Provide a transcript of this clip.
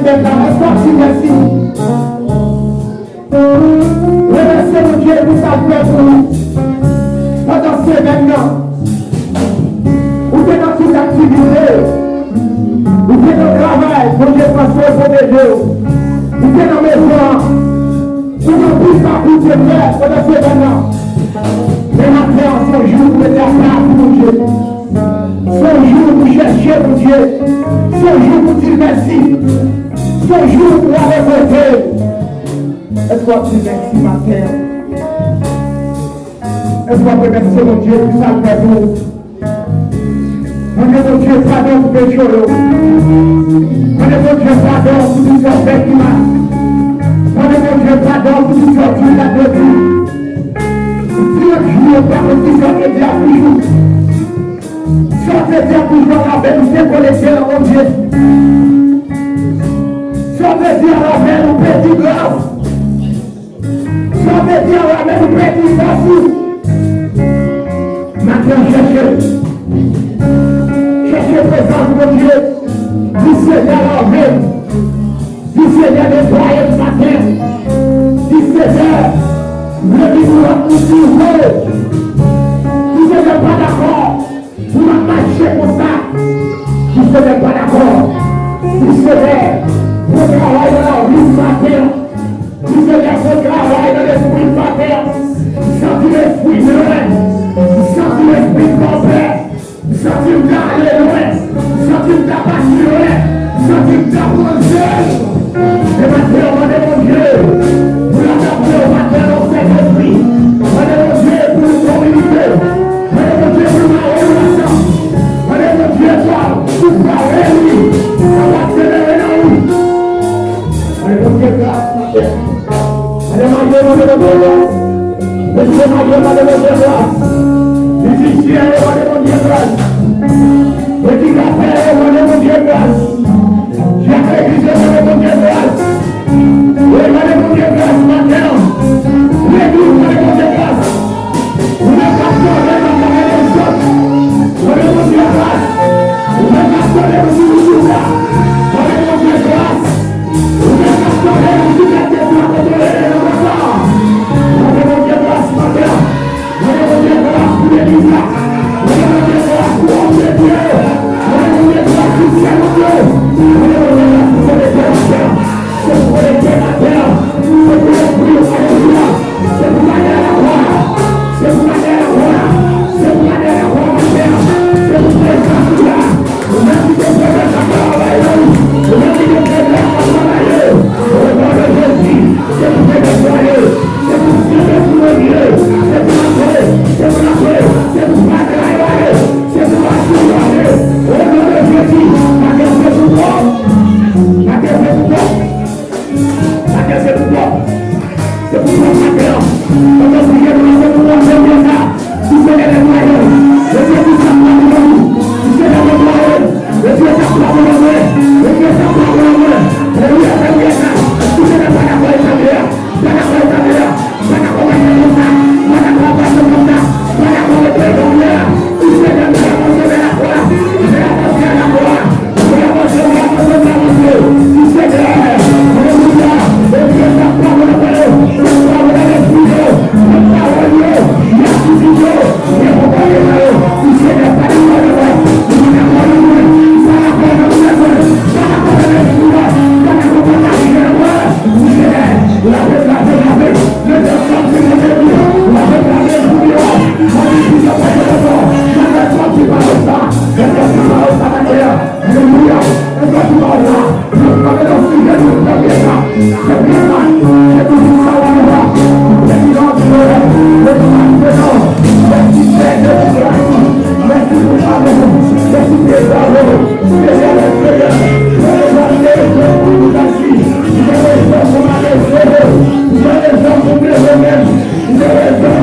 d'être là. Est-ce qu'on dit merci? Remerciez mon Dieu pour sa paix pour nous. Pendant ce maintenant, vous êtes dans toute activité, vous êtes au travail, pour Dieu transfère pour des Dieu. Vous êtes dans la maison, vous ne pouvez pas vous dire pendant ce maintenant. Mais maintenant, c'est un jour pour être à part pour Dieu. C'est un jour pour chercher pour Dieu. C'est un jour pour dire merci. C'est un jour pour aller voter. Est-ce qu'on dit merci matin? Est-ce qu'on peut remercier mon Dieu pour sa paix pour nous? Mon Dieu, pardon pour les choses. Mon Dieu, pardon pour tout ce qui m'a. Mon Dieu, pardon pour tout ce qui m'a donné. Dieu, je père, qui sortait de la toujours. Sortez de toujours la vérité pour les cieux, mon Dieu. Sortez de la veille, nous petit grave. Sortez de la veille, nous petit grave. Maintenant, cherchez présence, mon Dieu. Du Seigneur la veille. Du Seigneur nettoyer le matin. Du Seigneur, le vivre nous trouver. Vous n'êtes pas d'accord. Vous marchez comme ça. Vous n'êtes pas d'accord. Vous savez, vous travaillez dans la vie ce matin. Vous savez, vous travaillez dans l'esprit ce matin. Vous sentez l'esprit de loin. Vous sentez l'esprit de complet. Vous sentez d'aller loin. Vous sentez d'abattre loin. Vous sentez d'approcher. Et maintenant, mon Dieu, vous l'adaptez au matin dans cet esprit. Mon Dieu, pour nous communiquer. Mon Dieu, pour ma relation. Mon Dieu, pour parler, lui. Ça va accélérer dans nous. Mon Dieu, grâce, ma chère. Mon Dieu, grâce. Musicien, mon Dieu, grâce. Petit café, mon Dieu, grâce. J'ai fait Dieu, mon Dieu, grâce. Oui, mon Dieu, grâce, maintenant. L'église, mon Dieu, grâce. Vous n'avez pas tourné dans la maison. Mon Dieu, grâce. Vous n'avez pas tourné dans le jour-là. Mon Dieu, grâce. Vous n'avez pas tourné dans le jour-là. Mon Dieu, grâce, maintenant. Mon Dieu, grâce pour l'église. Mon Dieu, grâce pour l'homme de Dieu. Mon Dieu, grâce pour le ciel de Dieu. Mon Dieu, grâce pour les terres. C'est pour les terres à terre. C'est pour les fruits, alléluia. C'est pour la terre à voir. C'est pour la terre à voir. C'est pour la terre à voir, ma terre. C'est pour les grâces là. Merci de faire la travail. Merci de faire la travail. Au nom de Jésus, c'est pour les nettoyer. C'est pour tirer pour le Dieu. C'est pour la paix. C'est pour la paix. C'est pour la travailler. C'est pour la travailler. Au nom de Jésus, la terre c'est pour toi. La terre c'est pour toi. La terre c'est pour toi. C'est pour toi maintenant. Quand on prie pour la pour toi, c'est bien ça. Tu sais les nettoyer. Le Dieu qui s'apprend pour nous. Tu sais les nettoyer. Le Dieu s'apprend pour nous. Le Dieu s'apprend pour nous. Le Dieu c'est bien ça. Tu sais les pas d'accord avec ta mère. Pas d'accord avec ta mère. Pas d'accord avec ta mère. Pas d'accord avec ta mère. Pas d'accord avec ta mère. Tu sais les pas d'accord avec la croix. Tu sais la passer à la croix. Tu sais la passer à la croix. Tu sais que alléluia. Le Dieu s'apprend pour nous. Le Dieu pour l'esprit. Le parole. La physique. Le vocabulaire. Tu sais les pas d'accord avec la croix. Tu sais pas d'accord avec la croix. Pas d'accord avec l'esprit. Pas d'accord avec la croix. Tu sais la paix. Le Dieu s'apprend pour nous. La paix. Merci.